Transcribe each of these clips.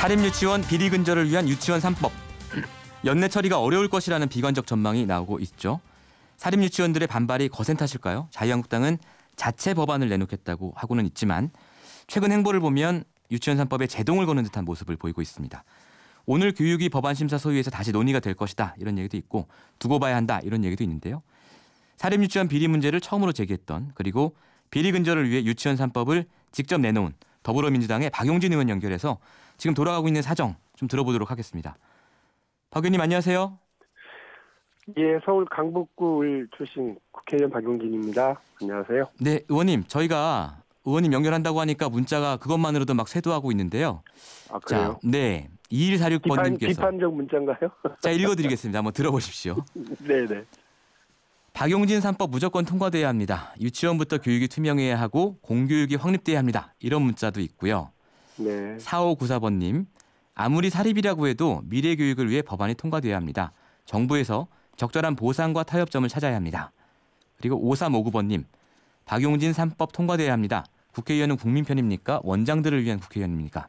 사립유치원 비리 근절을 위한 유치원 3법. 연내 처리가 어려울 것이라는 비관적 전망이 나오고 있죠. 사립유치원들의 반발이 거센 탓일까요? 자유한국당은 자체 법안을 내놓겠다고 하고는 있지만 최근 행보를 보면 유치원 3법에 제동을 거는 듯한 모습을 보이고 있습니다. 오늘 교육위 법안심사 소위에서 다시 논의가 될 것이다 이런 얘기도 있고 두고 봐야 한다 이런 얘기도 있는데요. 사립유치원 비리 문제를 처음으로 제기했던 그리고 비리 근절을 위해 유치원 3법을 직접 내놓은 더불어민주당의 박용진 의원 연결해서 지금 돌아가고 있는 사정 좀 들어보도록 하겠습니다. 박 의원님 안녕하세요. 예, 서울 강북구 출신 국회의원 박용진입니다. 안녕하세요. 네, 의원님 저희가 의원님 연결한다고 하니까 문자가 그것만으로도 막 쇄도하고 있는데요. 아, 그래요? 자, 네. 2146번님께서 비판적 문자인가요? 자, 읽어드리겠습니다. 한번 들어보십시오. 네네. 박용진 3법 무조건 통과돼야 합니다. 유치원부터 교육이 투명해야 하고 공교육이 확립돼야 합니다. 이런 문자도 있고요. 네. 4594번님 아무리 사립이라고 해도 미래 교육을 위해 법안이 통과돼야 합니다. 정부에서 적절한 보상과 타협점을 찾아야 합니다. 그리고 5359번님 박용진 3법 통과돼야 합니다. 국회의원은 국민 편입니까? 원장들을 위한 국회의원입니까?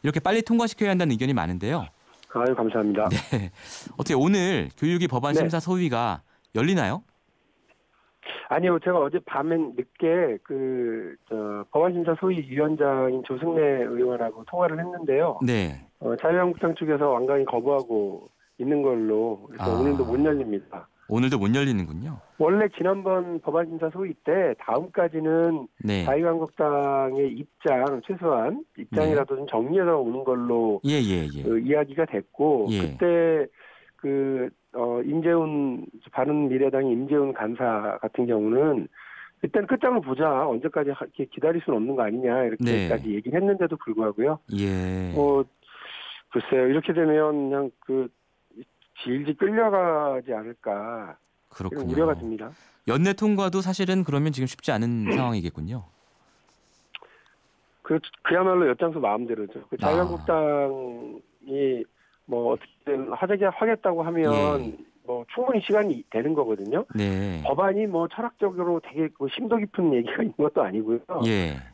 이렇게 빨리 통과시켜야 한다는 의견이 많은데요. 아유, 감사합니다. 네. 어떻게 오늘 교육위 법안 심사 소위가 열리나요? 아니요, 제가 어제 밤에 늦게 법안심사 소위 위원장인 조승래 의원하고 통화를 했는데요. 네. 자유한국당 측에서 완강히 거부하고 있는 걸로 그래서 오늘도 못 열립니다. 오늘도 못 열리는군요. 원래 지난번 법안심사 소위 때 다음까지는 네. 자유한국당의 입장, 최소한 입장이라도 좀 정리해서 오는 걸로 이야기가 됐고 그때 임재훈 바른미래당의 임재훈 간사 같은 경우는 일단 끝장을 보자 언제까지 이렇게 기다릴 수는 없는 거 아니냐 이렇게까지 얘기를 했는데도 불구하고요. 글쎄요 이렇게 되면 그냥 질질 끌려가지 않을까 그런 우려가 듭니다. 연내 통과도 사실은 그러면 지금 쉽지 않은 상황이겠군요. 그야말로 엿장수 마음대로죠. 자유한국당이 뭐 어떻게든 하겠다고 하면 뭐 충분히 시간이 되는 거거든요. 네. 법안이 뭐 철학적으로 되게 심도 깊은 얘기가 있는 것도 아니고요.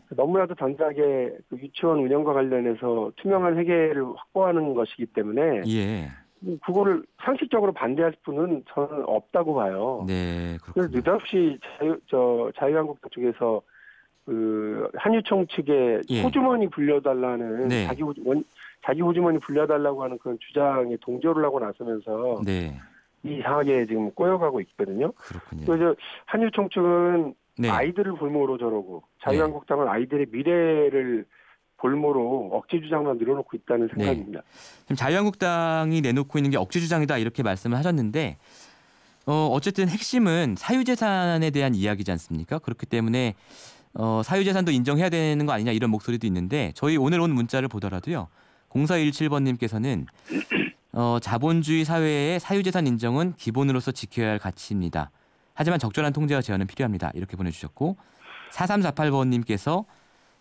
너무나도 단순하게 유치원 운영과 관련해서 투명한 회계를 확보하는 것이기 때문에 그거를 상식적으로 반대할 분은 저는 없다고 봐요. 네, 그래서 느닷없이 자유한국당 쪽에서 한유총 측에 호주머니 불려달라는 자기 호주머니 불려달라고 하는 그런 주장에 동조를 하고 나서면서 이상하게 지금 꼬여가고 있거든요. 그렇군요. 그래서 한유총 측은 아이들을 볼모로 저러고 자유한국당은 아이들의 미래를 볼모로 억지 주장만 늘어놓고 있다는 생각입니다. 지금 자유한국당이 내놓고 있는 게 억지 주장이다 이렇게 말씀을 하셨는데 어쨌든 핵심은 사유재산에 대한 이야기지 않습니까? 그렇기 때문에 사유재산도 인정해야 되는 거 아니냐 이런 목소리도 있는데 저희 오늘 온 문자를 보더라도요. 0417번님께서는 자본주의 사회의 사유재산 인정은 기본으로서 지켜야 할 가치입니다. 하지만 적절한 통제와 제한은 필요합니다. 이렇게 보내주셨고 4348번님께서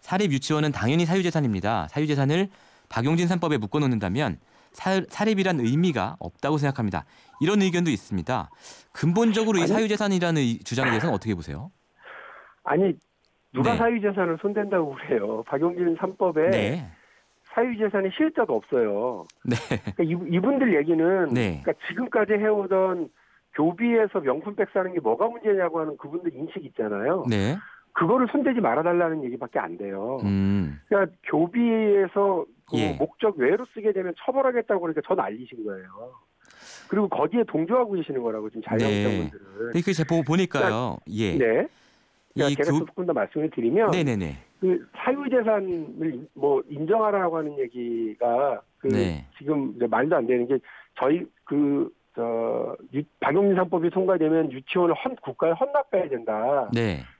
사립 유치원은 당연히 사유재산입니다. 사유재산을 박용진 3법에 묶어놓는다면 사립이란 의미가 없다고 생각합니다. 이런 의견도 있습니다. 근본적으로 이 사유재산이라는 주장에 대해서는 어떻게 보세요? 아니 누가 사유재산을 손댄다고 그래요. 박용진 3법에 사유재산이 실자도 없어요. 그러니까 이분들 얘기는 그러니까 지금까지 해오던 교비에서 명품백 사는 게 뭐가 문제냐고 하는 그분들 인식 있잖아요. 그거를 손대지 말아달라는 얘기밖에 안 돼요. 그러니까 교비에서 목적 외로 쓰게 되면 처벌하겠다고 그러니까 저 날리신 거예요. 그리고 거기에 동조하고 계시는 거라고 지금 자유한국당 분들은. 그 제가 보니까요. 제가 조금 더 말씀을 드리면 사유재산을 뭐 인정하라고 하는 얘기가 지금 이제 말도 안 되는 게 저희 박용진 3법이 통과되면 유치원을 국가에 헌납해야 된다.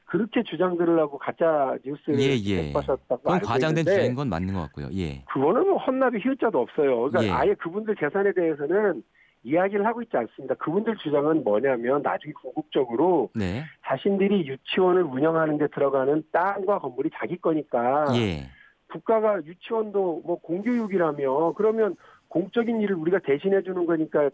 그렇게 주장들을 하고 가짜 뉴스를 접하셨다고 그건 알고 과장된 있는데 주장인 건 맞는 것 같고요. 그거는 뭐 헌납이 실자도 없어요. 그러니까 아예 그분들 재산에 대해서는 이야기를 하고 있지 않습니다. 그분들 주장은 뭐냐면 나중에 궁극적으로 자신들이 유치원을 운영하는 데 들어가는 땅과 건물이 자기 거니까 국가가 유치원도 뭐 공교육이라며 그러면 공적인 일을 우리가 대신해 주는 거니까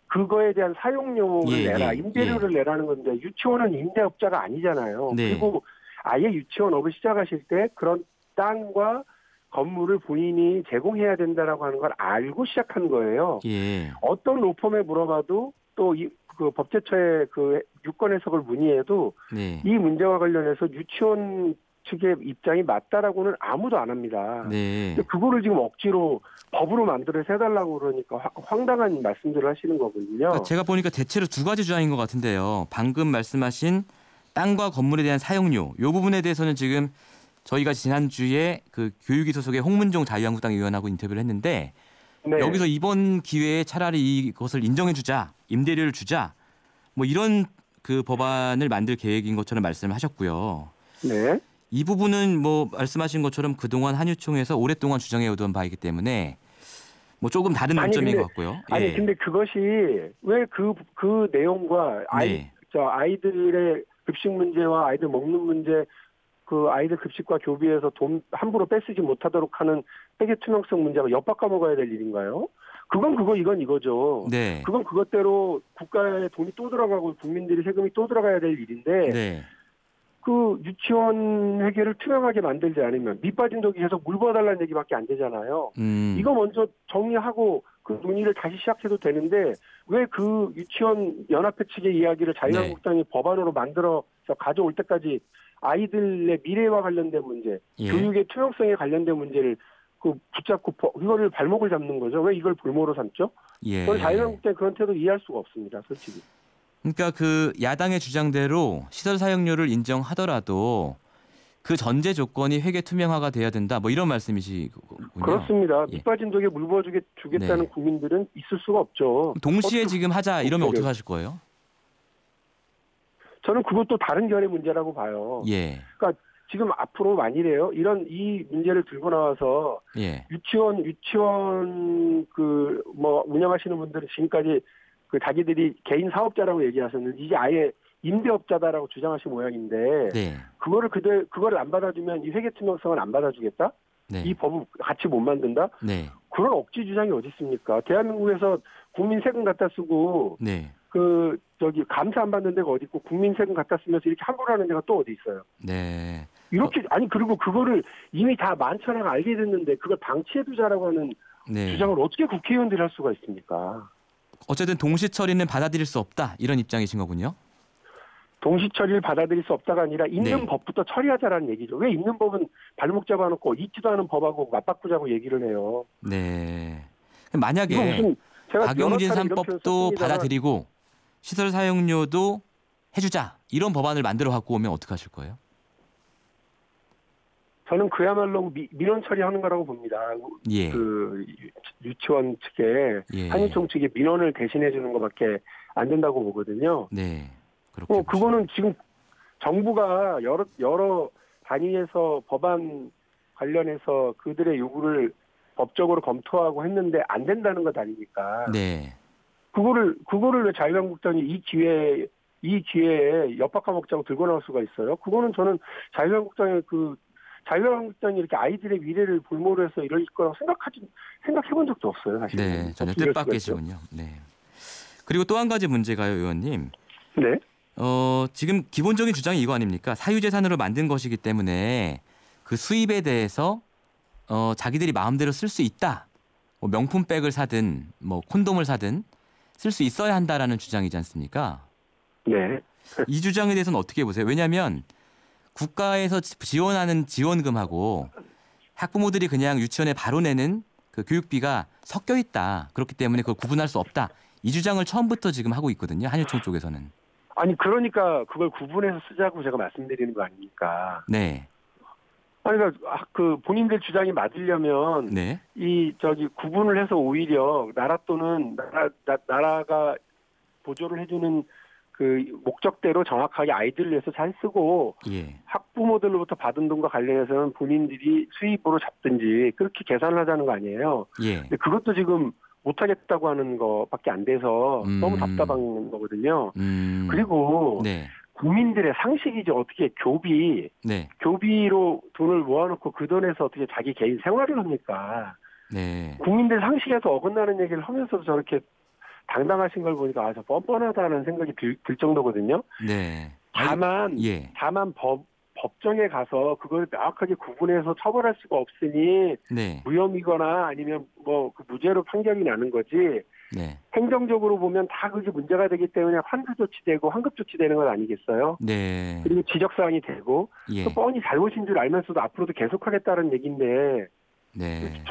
그거에 대한 사용료를 내라, 임대료를 내라는 건데 유치원은 임대업자가 아니잖아요. 그리고 아예 유치원업을 시작하실 때 그런 땅과 건물을 본인이 제공해야 된다라고 하는 걸 알고 시작한 거예요. 예. 어떤 로펌에 물어봐도 또 그 법제처의 그 유권 해석을 문의해도 네. 이 문제와 관련해서 유치원 측의 입장이 맞다라고는 아무도 안 합니다. 네. 그거를 지금 억지로 법으로 만들어서 해달라고 그러니까 황당한 말씀들을 하시는 거거든요. 그러니까 제가 보니까 대체로 두 가지 주장인 것 같은데요. 방금 말씀하신 땅과 건물에 대한 사용료 이 부분에 대해서는 지금 저희가 지난주에 그 교육위 소속의 홍문종 자유한국당 의원하고 인터뷰를 했는데 네. 여기서 이번 기회에 차라리 이것을 인정해주자, 임대료를 주자, 뭐 이런 그 법안을 만들 계획인 것처럼 말씀을 하셨고요. 네. 이 부분은 뭐 말씀하신 것처럼 그동안 한유총에서 오랫동안 주장해오던 바이기 때문에 뭐 조금 다른 관점인 것 같고요. 아니 근데 그것이 왜 그 내용과 네. 아이들의 급식 문제와 아이들 먹는 문제, 그 아이들 급식과 교비에서 돈 함부로 뺏쓰지 못하도록 하는 회계 투명성 문제가 엿바꿔 먹어야 될 일인가요? 그건 그거 이건 이거죠. 네. 그건 그것대로 국가에 돈이 또 들어가고 국민들이 세금이 또 들어가야 될 일인데 네. 그 유치원 회계를 투명하게 만들지 않으면 밑빠진 독이 계속 물 부어달라는 얘기밖에 안 되잖아요. 이거 먼저 정리하고 그 논의를 다시 시작해도 되는데 왜 그 유치원 연합회 측의 이야기를 자유한국당이 법안으로 만들어서 가져올 때까지 아이들의 미래와 관련된 문제, 예. 교육의 투명성에 관련된 문제를 그 붙잡고 이거를 발목을 잡는 거죠. 왜 이걸 볼모로 삼죠? 예. 저는 자유한국당 그런 태도 이해할 수가 없습니다. 솔직히. 그러니까 그 야당의 주장대로 시설 사용료를 인정하더라도 그 전제 조건이 회계 투명화가 돼야 된다. 뭐 이런 말씀이시군요. 그렇습니다. 밑빠진 독에 물 부어주겠다는 네. 국민들은 있을 수가 없죠. 동시에 지금 하자 이러면 어떻게 하실 거예요? 저는 그것도 다른 결의 문제라고 봐요. 예. 그러니까 지금 앞으로 만일에요. 이 문제를 들고 나와서 예. 유치원 그 뭐 운영하시는 분들은 지금까지 그 자기들이 개인 사업자라고 얘기하셨는데 이제 아예 임대업자다라고 주장하신 모양인데 네. 그거를 안 받아주면 이 회계 투명성을 안 받아주겠다? 네. 이 법을 같이 못 만든다? 네. 그런 억지 주장이 어디 있습니까? 대한민국에서 국민 세금 갖다 쓰고 네. 감사 안 받는 데가 어디 있고 국민 세금 갖다 쓰면서 이렇게 함부로 하는 데가 또 어디 있어요? 네. 이렇게 그리고 그거를 이미 다 많잖아 알게 됐는데 그걸 방치해두자라고 하는 네. 주장을 어떻게 국회의원들이 할 수가 있습니까? 어쨌든 동시 처리는 받아들일 수 없다 이런 입장이신 거군요. 동시 처리를 받아들일 수 없다가 아니라 있는 네. 법부터 처리하자라는 얘기죠. 왜 있는 법은 발목 잡아놓고 있지도 않은 법하고 맞바꾸자고 얘기를 해요. 네. 만약에 제가 박용진 3법도 받아들이고 시설 사용료도 해주자 이런 법안을 만들어 갖고 오면 어떻게 하실 거예요? 저는 그야말로 민원 처리하는 거라고 봅니다. 예. 그 유치원 측에 예. 한유총 측에 민원을 대신해 주는 것밖에 안 된다고 보거든요. 네. 그렇게 그거는 지금 정부가 여러 단위에서 법안 관련해서 그들의 요구를 법적으로 검토하고 했는데 안 된다는 것 아닙니까? 네. 그거를 왜 자유한국당이 이 기회에 엿바꿔 먹자고 들고 나올 수가 있어요? 그거는 저는 자유한국당이 이렇게 아이들의 미래를 볼모로 해서 이럴 거라고 생각해 본 적도 없어요, 사실. 네, 전혀 뜻밖이시군요. 네. 그리고 또 한 가지 문제가요, 의원님. 네. 지금 기본적인 주장이 이거 아닙니까? 사유재산으로 만든 것이기 때문에 그 수입에 대해서 자기들이 마음대로 쓸 수 있다. 뭐 명품백을 사든 뭐 콘돔을 사든 쓸 수 있어야 한다라는 주장이지 않습니까? 네. 이 주장에 대해서는 어떻게 보세요? 왜냐하면 국가에서 지원하는 지원금하고 학부모들이 그냥 유치원에 바로 내는 그 교육비가 섞여 있다. 그렇기 때문에 그걸 구분할 수 없다. 이 주장을 처음부터 지금 하고 있거든요. 한유총 쪽에서는. 아니 그러니까 그걸 구분해서 쓰자고 제가 말씀드리는 거 아닙니까? 네. 아니 그러니까 그 본인들 주장이 맞으려면 네. 구분을 해서 오히려 나라가 보조를 해주는 그 목적대로 정확하게 아이들을 위해서 잘 쓰고 예. 학부모들로부터 받은 돈과 관련해서는 본인들이 수입으로 잡든지 그렇게 계산을 하자는 거 아니에요. 예. 근데 그것도 지금 못하겠다고 하는 것밖에 안 돼서 너무 답답한 거거든요. 그리고 네. 국민들의 상식이죠. 어떻게 교비로 돈을 모아놓고 그 돈에서 어떻게 자기 개인 생활을 합니까? 네. 국민들 상식에서 어긋나는 얘기를 하면서도 저렇게 당당하신 걸 보니까 저 뻔뻔하다는 생각이 들 정도거든요. 네. 다만 법정에 가서 그걸 명확하게 구분해서 처벌할 수가 없으니 네. 무혐의거나 아니면 뭐 그 무죄로 판결이 나는 거지. 네. 행정적으로 보면 다 그게 문제가 되기 때문에 환수 조치되고 환급 조치되는 건 아니겠어요? 네. 그리고 지적사항이 되고 예. 또 뻔히 잘못인 줄 알면서도 앞으로도 계속하겠다는 얘기인데 네.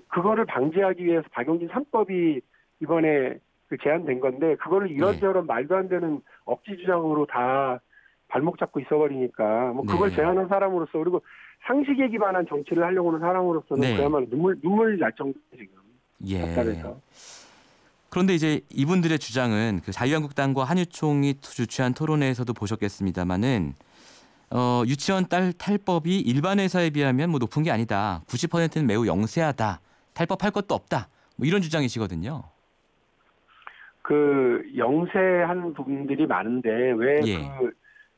그거를 방지하기 위해서 박용진 3법이 이번에 제안된 건데 그거를 이런저런 말도 안 되는 억지 주장으로 다 발목 잡고 있어버리니까 뭐 그걸 네. 제안한 사람으로서 그리고 상식에 기반한 정치를 하려고 하는 사람으로서는 네. 그야말로 눈물 날 정도 지금. 예. 답답해서. 그런데 이제 이분들의 주장은 그 자유한국당과 한유총이 주최한 토론회에서도 보셨겠습니다마는 유치원 탈법이 일반 회사에 비하면 뭐 높은 게 아니다. 90%는 매우 영세하다. 탈법할 것도 없다. 뭐 이런 주장이시거든요. 그 영세한 부분들이 많은데 왜 예.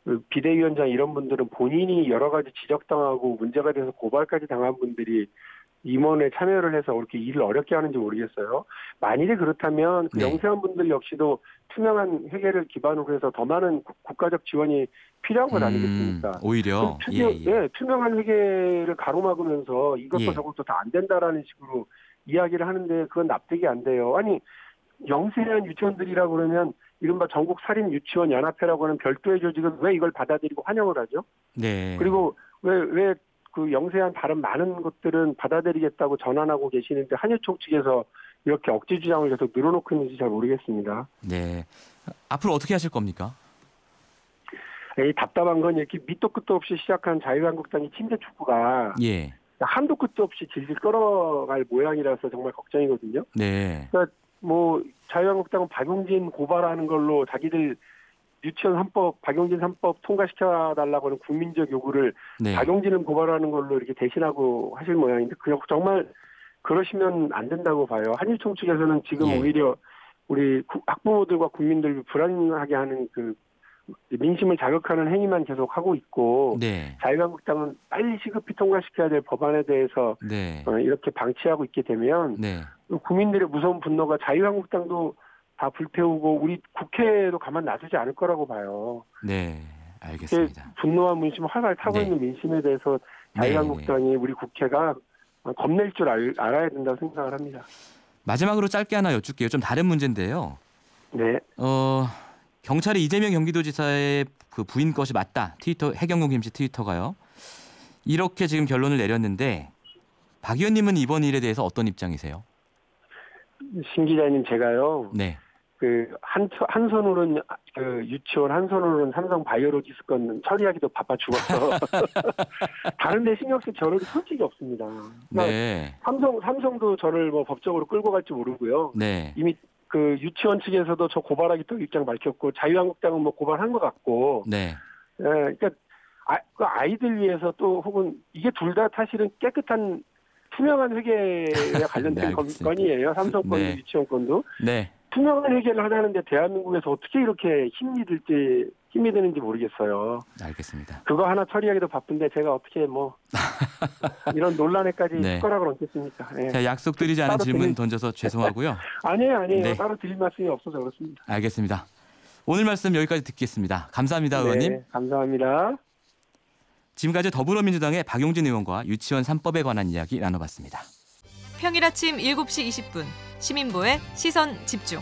그 비대위원장 이런 분들은 본인이 여러 가지 지적당하고 문제가 돼서 고발까지 당한 분들이 임원에 참여를 해서 그렇게 일을 어렵게 하는지 모르겠어요. 만일에 그렇다면 그 네. 영세한 분들 역시도 투명한 회계를 기반으로 해서 더 많은 국가적 지원이 필요한 것 아니겠습니까? 오히려 예, 투명한 회계를 가로막으면서 이것도 예. 저것도 다 안 된다라는 식으로 이야기를 하는데 그건 납득이 안 돼요. 아니 영세한 유치원들이라고 그러면 이른바 전국 살인 유치원 연합회라고 하는 별도의 조직은 왜 이걸 받아들이고 환영을 하죠? 네. 그리고 왜 그 영세한 다른 많은 것들은 받아들이겠다고 전환하고 계시는데 한유총 측에서 이렇게 억지 주장을 계속 늘어놓고 있는지 잘 모르겠습니다. 네. 앞으로 어떻게 하실 겁니까? 이 답답한 건 이렇게 밑도 끝도 없이 시작한 자유한국당의 침대 축구가 예. 한도 끝도 없이 질질 끌어갈 모양이라서 정말 걱정이거든요. 네. 그러니까 뭐 자유한국당은 박용진 고발하는 걸로 자기들 유치원 3법, 박용진 3법 통과시켜달라고 하는 국민적 요구를 네. 박용진은 고발하는 걸로 이렇게 대신하고 하실 모양인데 그냥 정말 그러시면 안 된다고 봐요. 한유총 측에서는 지금 예. 오히려 우리 학부모들과 국민들을 불안하게 하는 그 민심을 자극하는 행위만 계속 하고 있고 네. 자유한국당은 빨리 시급히 통과시켜야 될 법안에 대해서 네. 이렇게 방치하고 있게 되면 네. 국민들의 무서운 분노가 자유한국당도 다 불태우고 우리 국회도 가만 놔두지 않을 거라고 봐요. 네. 알겠습니다. 분노와 민심 활발 타고 네. 있는 민심에 대해서 자유한국당이 우리 국회가 겁낼 줄 알아야 된다고 생각을 합니다. 마지막으로 짧게 하나 여쭐게요. 좀 다른 문제인데요. 네. 경찰이 이재명 경기도지사의 그 부인 것이 맞다. 트위터 해경영 김씨 트위터가요. 이렇게 지금 결론을 내렸는데 박 의원님은 이번 일에 대해서 어떤 입장이세요? 신 기자님 제가요. 네. 그 한 손으로는 그 유치원 한 손으로는 삼성 바이오로직스 건 처리하기도 바빠 죽어서 다른데 신경 쓸 겨를이 솔직히 없습니다. 네. 삼성도 저를 뭐 법적으로 끌고 갈지 모르고요. 네. 이미 그 유치원 측에서도 저 고발하겠다고 입장 밝혔고 자유한국당은 뭐 고발한 것 같고. 네. 그러니까 그 아이들 위해서 또 혹은 이게 둘 다 사실은 깨끗한 투명한 회계에 관련된 네, 건이에요. 삼성권도 네. 유치원권도. 네. 투명한 회계를 하자는데 대한민국에서 어떻게 이렇게 힘이 드는지 모르겠어요. 알겠습니다. 그거 하나 처리하기도 바쁜데 제가 어떻게 뭐 이런 논란에까지 네. 숟가락을 얹겠습니까? 네. 제가 약속드리지 않은 질문 던져서 죄송하고요. 아니에요. 네. 따로 드릴 말씀이 없어서 그렇습니다. 알겠습니다. 오늘 말씀 여기까지 듣겠습니다. 감사합니다, 네, 의원님. 감사합니다. 지금까지 더불어민주당의 박용진 의원과 유치원 3법에 관한 이야기 나눠봤습니다. 평일 아침 7시 20분 시민보의 시선집중.